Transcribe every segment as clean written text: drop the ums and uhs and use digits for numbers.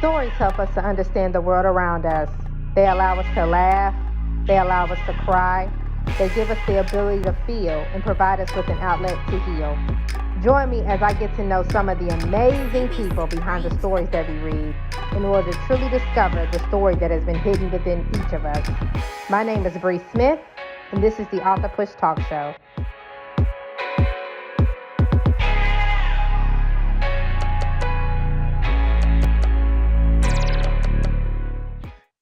Stories help us to understand the world around us. They allow us to laugh, they allow us to cry, they give us the ability to feel and provide us with an outlet to heal. Join me as I get to know some of the amazing people behind the stories that we read in order to truly discover the story that has been hidden within each of us. My name is Bre Smith, and this is the Author Push Talk Show.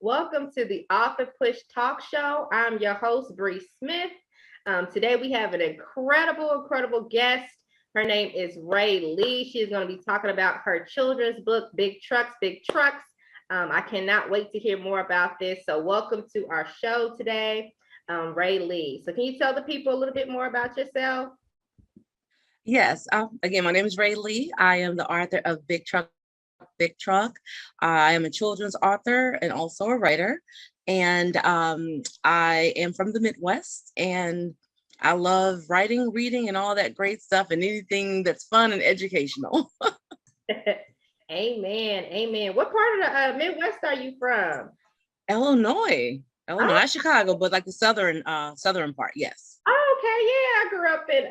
Welcome to the Author Push Talk Show. I'm your host, Bre Smith. Today we have an incredible guest. Her name is Rae Lee. She's going to be talking about her children's book, Big Trucks, Big Trucks. I cannot wait to hear more about this. So welcome to our show today, Rae Lee. So can you tell the people a little bit more about yourself? Yes. Again, my name is Rae Lee. I am the author of Big Truck, Big Truck. I am a children's author and also a writer. And I am from the Midwest, and I love writing, reading, and all that great stuff, and anything that's fun and educational. Amen. What part of the Midwest are you from? Illinois, not Chicago, but like the southern part. Yes. Oh, okay. Yeah, I grew up in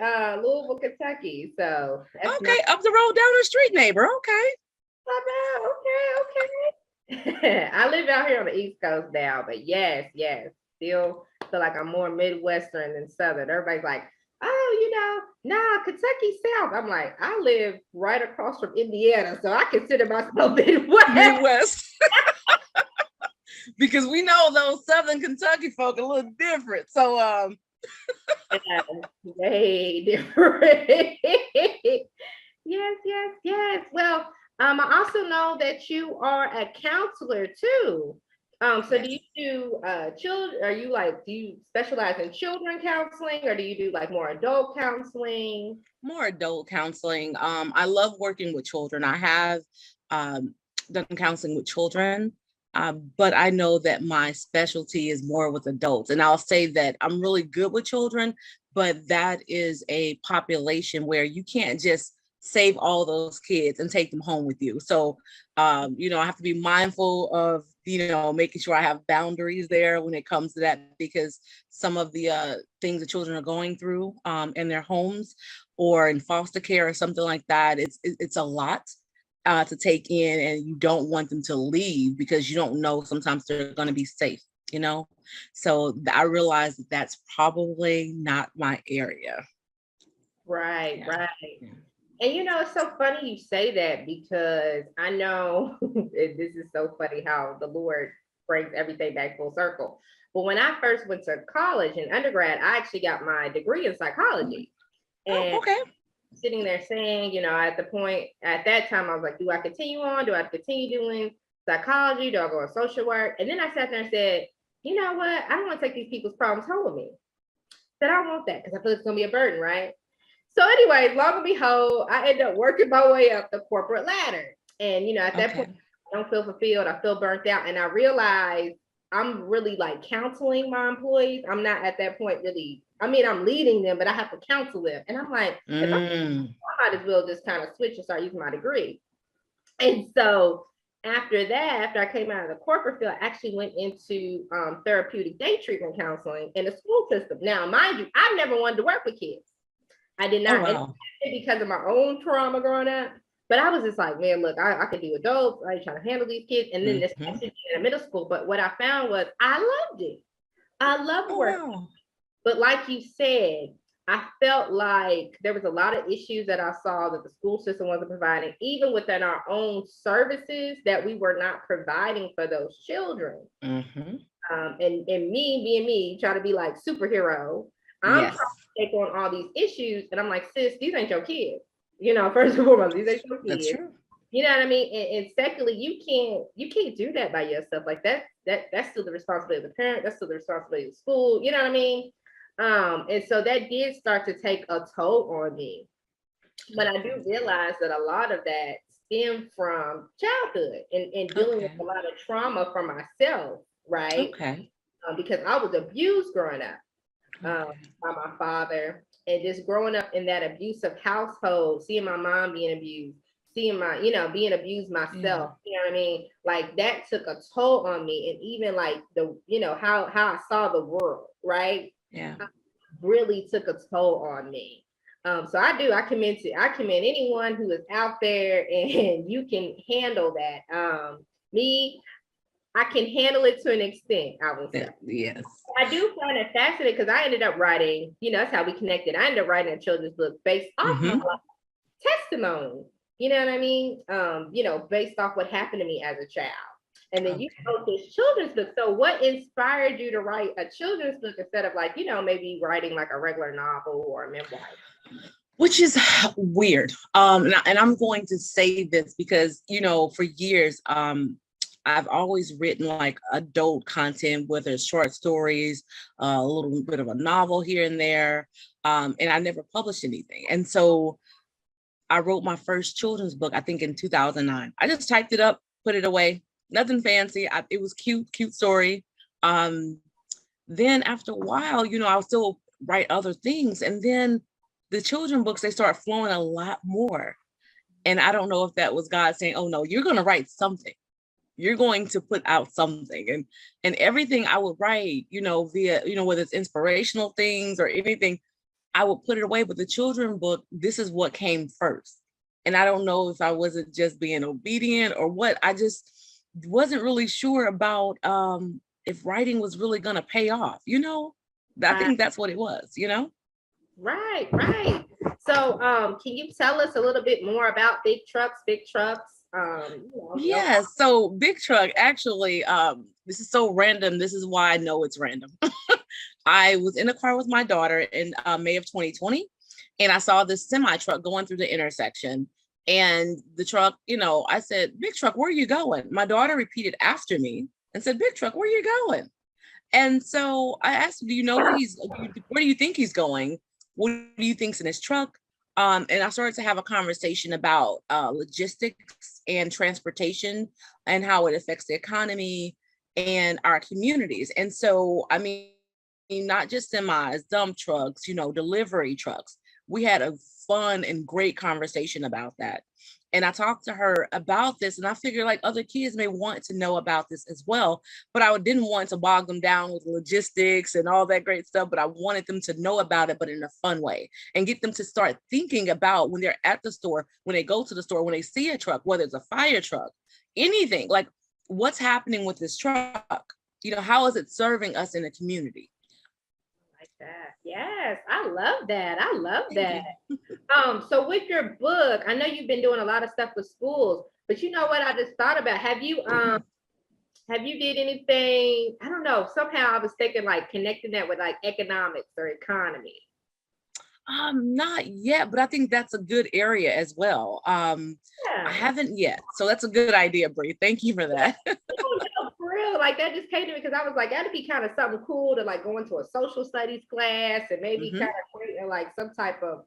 Louisville, Kentucky. So okay, up the road, down the street, neighbor. Okay. Okay. I live out here on the East Coast now, but yes, still feel like I'm more Midwestern than Southern. Everybody's like, oh, Kentucky South. I'm like, I live right across from Indiana, so I consider myself Midwest. Because we know those Southern Kentucky folk are a little different. So way different. Yes. Well, I also know that you are a counselor too. So yes. Do you do children? Do you specialize in children counseling, or do you do like more adult counseling? More adult counseling. I love working with children. I have done counseling with children, but I know that my specialty is more with adults. And I'll say that I'm really good with children, but that is a population where you can't just save all those kids and take them home with you. So, I have to be mindful of, making sure I have boundaries there when it comes to that, because some of the things the children are going through in their homes or in foster care or something like that, it's a lot to take in, and you don't want them to leave because you don't know sometimes they're going to be safe, So I realize that that's probably not my area. Right. And it's so funny you say that, because I know this is so funny how the Lord brings everything back full circle. But when I first went to college in undergrad, I actually got my degree in psychology. And okay. Sitting there saying, at that time, I was like, do I continue on? Do I continue doing psychology? Do I go on social work? And then I sat there and said, you know what? I don't want to take these people's problems home with me. Said I don't want that, because I feel it's going to be a burden, right? So anyways, long and behold, I ended up working my way up the corporate ladder. And, at that point, I don't feel fulfilled. I feel burnt out. And I realized I'm really like counseling my employees. I'm not at that point really. I'm leading them, but I have to counsel them. And I'm like, I might as well just kind of switch and start using my degree. And so after that, after I came out of the corporate field, I actually went into therapeutic day treatment counseling in the school system. Now, mind you, I never wanted to work with kids. I did not, because of my own trauma growing up. But I was just like, man, look, I can do adults. I ain't trying to handle these kids. And then this in the middle school. But what I found was I loved it. I loved work. Wow. But like you said, I felt like there was a lot of issues that I saw that the school system wasn't providing, even within our own services, that we were not providing for those children. And me being me, trying to be like superhero, I'm trying to take on all these issues, and I'm like, sis, these ain't your kids. First and foremost, these ain't your kids. That's true. You know what I mean? And secondly, you can't do that by yourself. Like that's still the responsibility of the parent. That's still the responsibility of the school. You know what I mean? And so that did start to take a toll on me. But I do realize that a lot of that stemmed from childhood and dealing with a lot of trauma for myself, right? Because I was abused growing up. By my father, and just growing up in that abusive household, seeing my mom being abused, seeing my, being abused myself, you know what I mean? Like that took a toll on me. And even like the, how I saw the world, right? Yeah. Really took a toll on me. So I commend anyone who is out there and you can handle that. Me, I can handle it to an extent, I would say. Yes. I do find it fascinating because I ended up writing, that's how we connected. I ended up writing a children's book based off my testimony. You know what I mean? Based off what happened to me as a child. And then you wrote this children's book. So what inspired you to write a children's book instead of like, maybe writing like a regular novel or a memoir? Which is weird. And I'm going to say this because, for years, I've always written like adult content, whether it's short stories, a little bit of a novel here and there. And I never published anything. And so I wrote my first children's book, I think in 2009. I just typed it up, put it away, nothing fancy. It was cute story. Then after a while, I'll still write other things. And then the children books, they start flowing a lot more. And I don't know if that was God saying, oh no, you're going to write something. You're going to put out something. And everything I would write, via, whether it's inspirational things or anything, I would put it away. But the children book, this is what came first. And I don't know if I wasn't just being obedient or what. I just wasn't really sure about if writing was really going to pay off. I think that's what it was, Right. So can you tell us a little bit more about Big Trucks? Yes. So Big Truck, actually, this is so random. This is why I know it's random. I was in a car with my daughter in May of 2020, and I saw this semi truck going through the intersection. And the truck, I said, Big Truck, where are you going? My daughter repeated after me and said, Big Truck, where are you going? And so I asked him, do you know where do you think he's going? What do you think's in his truck? And I started to have a conversation about logistics and transportation and how it affects the economy and our communities. And so, I mean, not just semis, dump trucks, delivery trucks. We had a fun and great conversation about that. And I talked to her about this, and I figured like other kids may want to know about this as well, but I didn't want to bog them down with logistics and all that great stuff, but I wanted them to know about it, but in a fun way, and get them to start thinking about when they're at the store, when they go to the store, when they see a truck, whether it's a fire truck, anything, like what's happening with this truck? How is it serving us in the community? That. Yes, I love that. So with your book, I know you've been doing a lot of stuff with schools, but you know what I just thought about? Have you did anything? I don't know. Somehow I was thinking like connecting that with like economics or economy. Not yet, but I think that's a good area as well. I haven't yet, so that's a good idea, Bre. Thank you for that. For real, like that just came to me because I was like, that'd be kind of something cool to like go into a social studies class and maybe kind of create like some type of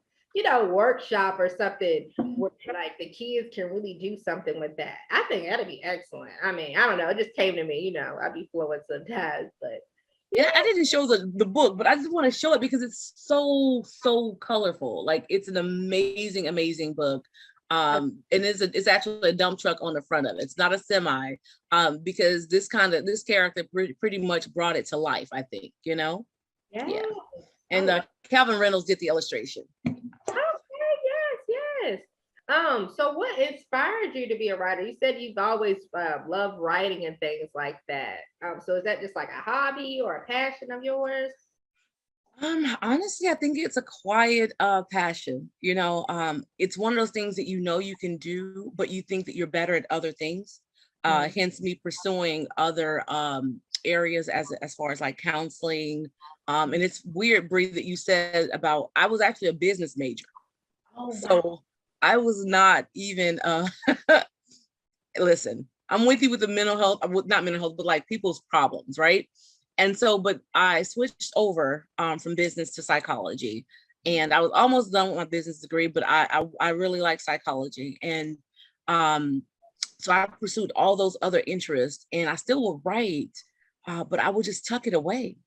workshop or something where like the kids can really do something with that. I think that'd be excellent. I mean, I don't know, it just came to me. I'd be flowing sometimes, but yeah, I didn't show the book, but I just want to show it because it's so colorful. Like it's an amazing book. And it's actually a dump truck on the front of it. It's not a semi, because this character pretty much brought it to life, I think, Yeah. And Calvin Reynolds did the illustration. Okay, yes. So what inspired you to be a writer? You said you've always loved writing and things like that. So is that just like a hobby or a passion of yours? Honestly, I think it's a quiet passion. It's one of those things that you can do, but you think that you're better at other things. Hence me pursuing other areas as far as like counseling. And it's weird, Bre, that you said about I was actually a business major. Oh, wow. So I was not even listen, I'm with you with the mental health, not mental health, but like people's problems, right? And so, but I switched over from business to psychology, and I was almost done with my business degree, but I really like psychology. And so I pursued all those other interests, and I still would write, but I would just tuck it away.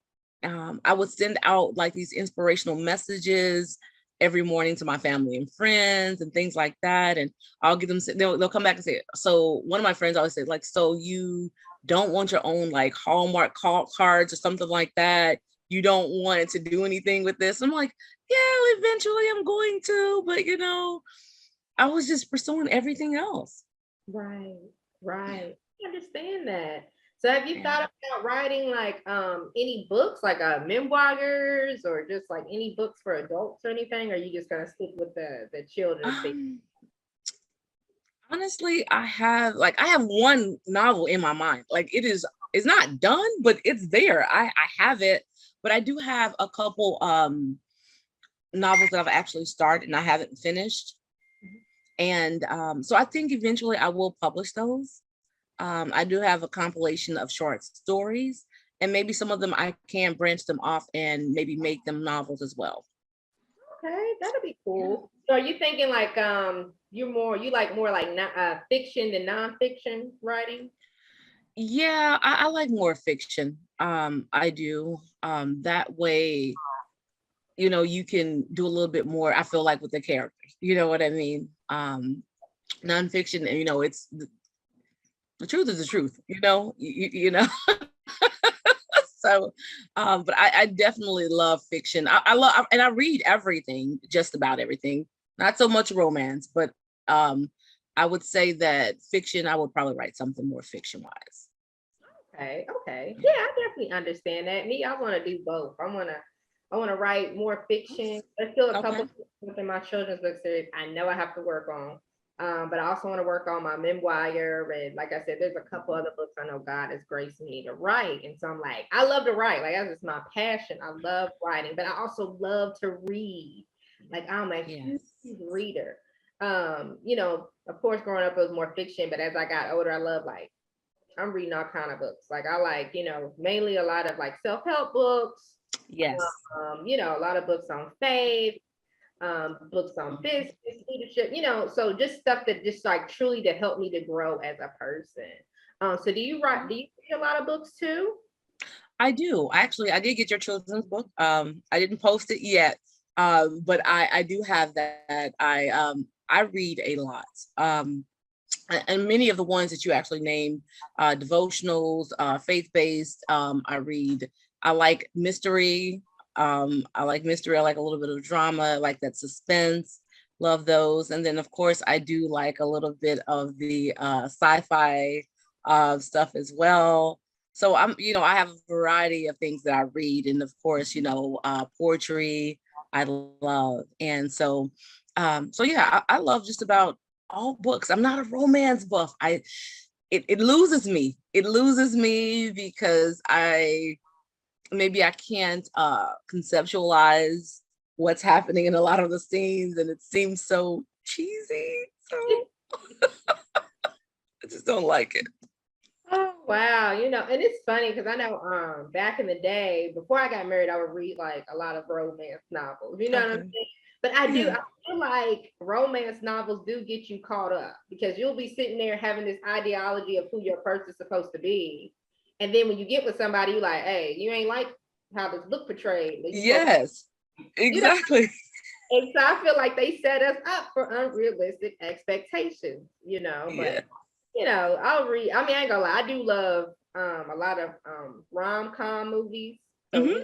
I would send out like these inspirational messages every morning to my family and friends and things like that. And I'll give them, they'll come back and say, so one of my friends always said, like, so you don't want your own like Hallmark cards or something like that? You don't want to do anything with this? I'm like, yeah, eventually I'm going to, but I was just pursuing everything else. Right, right. I understand that. So have you Yeah. thought about writing like any books, like memoirs or just like any books for adults or anything? Or are you just gonna stick with the children's thing? Um, Honestly, I have one novel in my mind. Like it's not done, but it's there. I have it, but I do have a couple novels that I've actually started and I haven't finished. And so I think eventually I will publish those. I do have a compilation of short stories, and maybe some of them I can branch them off and maybe make them novels as well. Okay, that'll be Yeah. cool. So are you thinking like you like more like fiction than nonfiction writing? Yeah, I like more fiction. I do. That way, you can do a little bit more, I feel like, with the characters. You know what I mean? Nonfiction, and it's the truth is the truth, So, but I definitely love fiction. I love, and I read everything, just about everything. Not so much romance, but I would say that fiction, I would probably write something more fiction wise. Okay, okay. Yeah, I definitely understand that. Me, I want to do both. I want to write more fiction. There's still a couple Okay. within my children's book series I know I have to work on. But I also want to work on my memoir. And like I said, there's a couple other books I know God has graced me to write. And so I'm like, I love to write. Like that's just my passion. I love writing, but I also love to read. Like I'm a huge Yes. reader. Of course, growing up it was more fiction, but as I got older, I love like I'm reading all kind of books. Like I like, mainly a lot of like self-help books, Yes. a lot of books on faith, books on business, leadership, so just stuff that just like truly to help me to grow as a person. So do you read a lot of books too? I do. Actually, I did get your children's book. I didn't post it yet, but I do have that. I read a lot. And many of the ones that you actually named, devotionals, faith-based, I read. I like mystery. I like mystery. I like a little bit of drama. I like that suspense. Love those. And then, of course, I do like a little bit of the sci-fi stuff as well. So I have a variety of things that I read, and of course, poetry I love, and so yeah, I love just about all books. I'm not a romance buff. It loses me. It loses me because I can't conceptualize what's happening in a lot of the scenes, and it seems so cheesy. So I just don't like it. Oh wow, and it's funny because I know back in the day, before I got married, I would read like a lot of romance novels. You know what I'm Okay. saying? But Yeah. I feel like romance novels do get you caught up because you'll be sitting there having this ideology of who your person's supposed to be. And then when you get with somebody, you're like, hey, you ain't like how this book portrayed. But you supposed Yes. you know, Exactly. and so I feel like they set us up for unrealistic expectations, Yeah. but I'll read. I mean, I ain't gonna lie, I do love a lot of rom-com movies. So Hmm.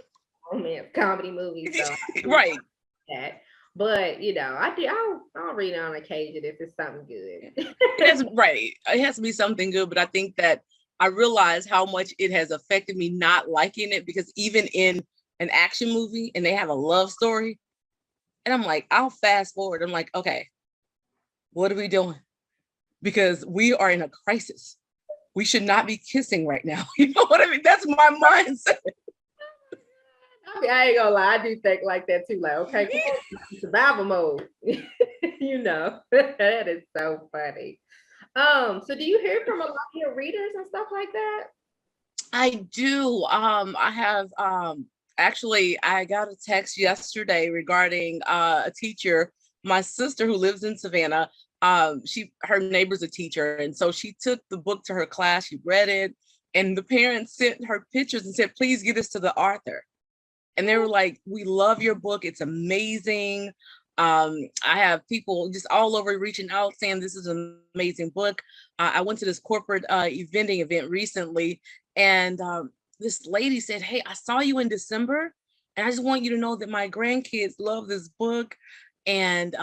romance comedy movies. So I do Right. that. But I'll read it on occasion if it's something good. It has right. It has to be something good, but I think that I realize how much it has affected me not liking it, because even in an action movie and they have a love story, and I'm like, I'll fast forward. I'm like, okay, what are we doing? Because we are in a crisis. We should not be kissing right now. You know what I mean? That's my mindset. I mean, I ain't gonna lie, I do think like that too. Like, okay, come on, survival mode. That is so funny. So do you hear from a lot of your readers and stuff like that? I do. I have actually I got a text yesterday regarding a teacher, my sister who lives in Savannah. Her neighbor's a teacher, and so she took the book to her class, she read it, and the parents sent her pictures and said, please get this to the author. And they were like, we love your book. It's amazing. I have people just all over reaching out saying this is an amazing book. I went to this corporate event recently, and this lady said, "Hey, I saw you in December, and I just want you to know that my grandkids love this book." And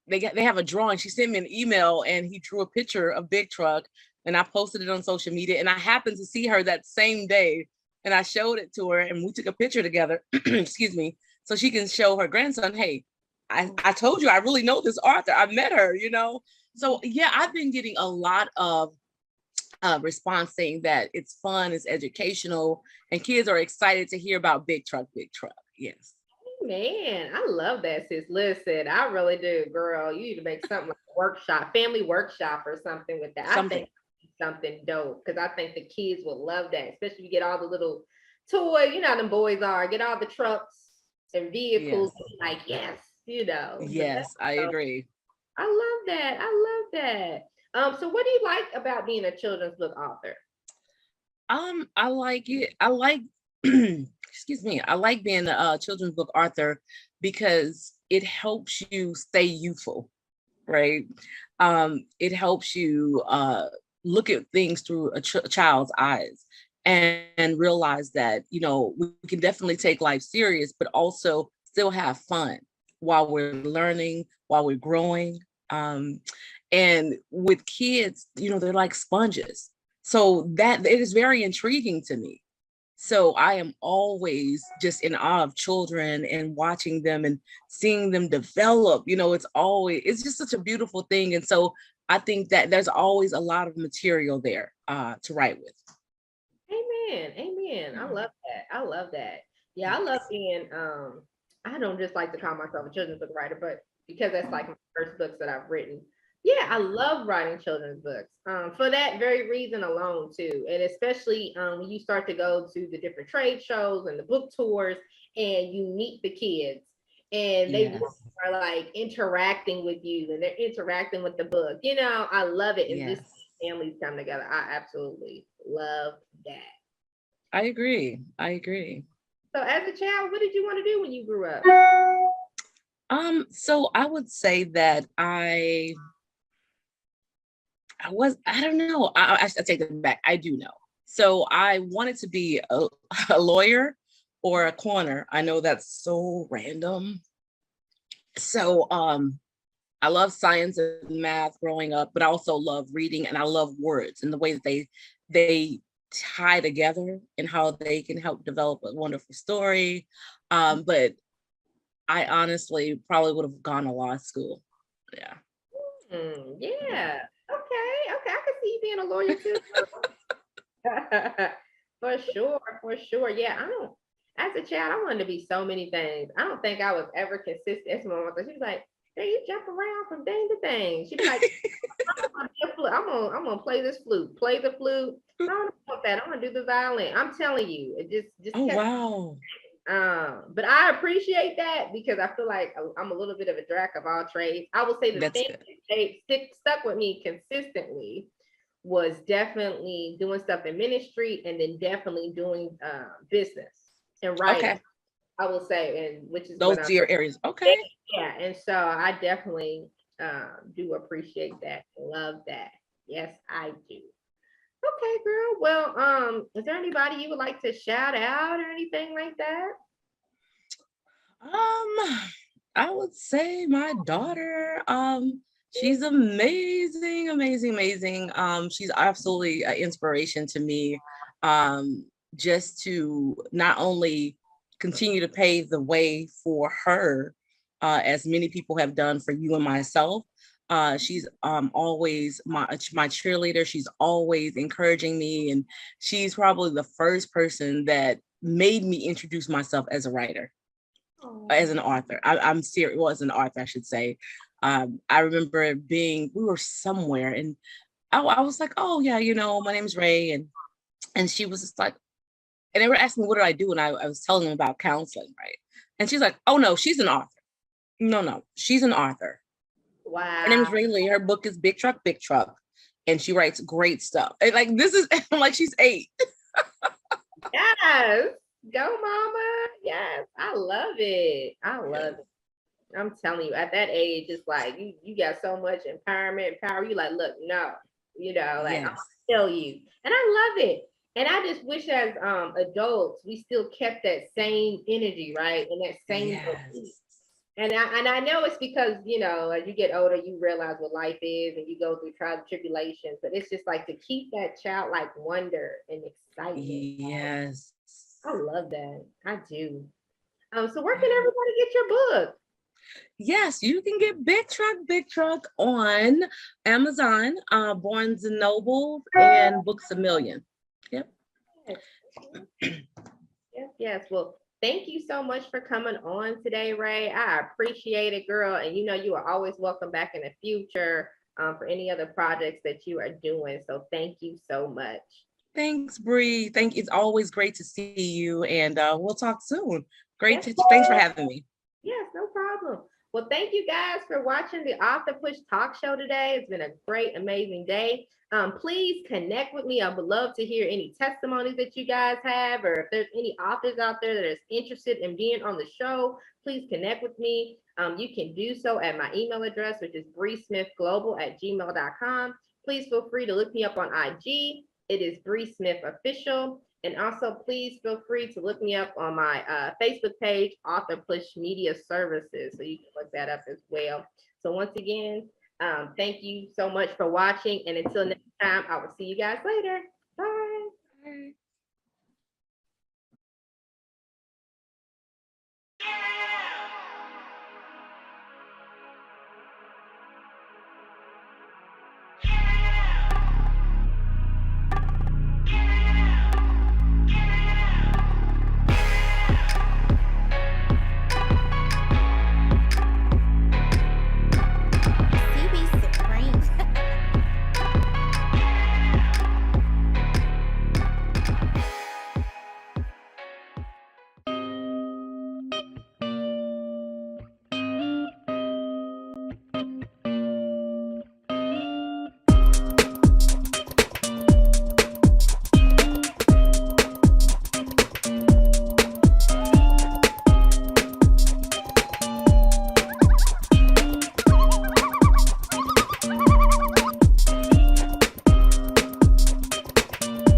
they have a drawing. She sent me an email, and he drew a picture of Big Truck, and I posted it on social media. And I happened to see her that same day, and I showed it to her, and we took a picture together. Excuse me, so she can show her grandson, "Hey, I told you I really know this author. I met her, you know." So yeah, I've been getting a lot of response saying that it's fun, it's educational, and kids are excited to hear about Big Truck, Big Truck. Yes. Man, I love that, sis. Listen, I really do, girl. You need to make something like a workshop, family workshop or something with that. I Something. think something dope because I think the kids will love that, especially if you get all the little toys, you know how them boys are, get all the trucks and vehicles, Yes. like, yes, you know. So that's Yes, I dope. agree. I love that. I love that. So what do you like about being a children's book author? I like it. I like, excuse me, I like being a children's book author because it helps you stay youthful, right? It helps you look at things through a child's eyes and realize that, you know, we can definitely take life serious, but also still have fun while we're learning, while we're growing. Um, and with kids, you know, they're like sponges. So that it is very intriguing to me. So I am always just in awe of children and watching them and seeing them develop. You know, it's just such a beautiful thing. And so I think that there's always a lot of material there to write with. Amen. Amen. I love that. I love that. Yeah, I love Yes. being I don't just like to call myself a children's book writer, but because that's like my first books that I've written. Yeah, I love writing children's books. For that very reason alone too. And especially when you start to go to the different trade shows and the book tours and you meet the kids and they Yes. are like interacting with you and they're interacting with the book. You know, I love it. And just Yes. families come together. I absolutely love that. I agree. I agree. So as a child, what did you want to do when you grew up? So I would say that I don't know. I take it back. I do know. So I wanted to be a lawyer or a coroner. I know that's so random. So I love science and math growing up, but I also love reading and I love words and the way that they tie together and how they can help develop a wonderful story. But I honestly probably would have gone to law school. Yeah. Yeah. Okay. Okay. I could see you being a lawyer too. For sure. For sure. Yeah. I don't. As a child, I wanted to be so many things. I don't think I was ever consistent. That's my mom. She was like, "Hey, you jump around from thing to thing." She'd be like, I'm gonna play this flute. Play the flute. I don't want that. I'm gonna do the violin. I'm telling you, it just Oh kept. wow. But I appreciate that because I feel like I'm a little bit of a jack of all trades. I will say the That's thing good. stuck with me consistently was definitely doing stuff in ministry and then definitely doing business and writing. Okay. I will say, and which is Those what I are your areas. Okay. yeah, and so I definitely do appreciate that. Love that. Yes, I do. Okay, girl. Well, is there anybody you would like to shout out or anything like that? I would say my daughter. She's amazing, amazing, amazing. She's absolutely an inspiration to me. Just to not only continue to pave the way for her, as many people have done for you and myself. She's always my cheerleader. She's always encouraging me, and she's probably the first person that made me introduce myself as a writer, as Oh, an author. I'm serious. Well, as an author, I should say. I remember we were somewhere, and I was like, "Oh yeah, you know, my name's Rae," and she was just like, and they were asking me what did I do, and I was telling them about counseling, right? And she's like, "Oh no, she's an author. No, no, she's an author. Her name wow. is Rae Lee. Her book is Big Truck, Big Truck, and she writes great stuff. And like this is I'm like she's 8. Yes. Go, mama. Yes. I love it. I love Yes. it. I'm telling you, at that age, it's like you got so much empowerment and power. You like, look, no, like I'm Yes. gonna tell you. And I love it. And I just wish as adults we still kept that same energy, right? And that same belief. Yes. And I know it's because, as you get older, you realize what life is and you go through trials and tribulations. But it's just like to keep that childlike wonder and excitement. Yes. I love that. I do. So where can everybody get your book? Yes, you can get Big Truck on Amazon, Barnes and Noble, and Books a Million. Yep. Yes, yes. Well, thank you so much for coming on today, Rae. I appreciate it, girl. And you are always welcome back in the future for any other projects that you are doing. So thank you so much. Thanks, Bree. It's always great to see you, and we'll talk soon. Yes, Thanks for having me. yes, no problem. Well, thank you guys for watching the Off the Push Talk Show today. It's been a great, amazing day. Please connect with me. I would love to hear any testimonies that you guys have, or if there's any authors out there that is interested in being on the show, please connect with me. You can do so at my email address, which is bresmithglobal@gmail.com. Please feel free to look me up on IG. It is Bre Smith Official. And also, please feel free to look me up on my Facebook page, Author Push Media Services. So you can look that up as well. So once again, thank you so much for watching. And until next time, I will see you guys later. Bye. Bye.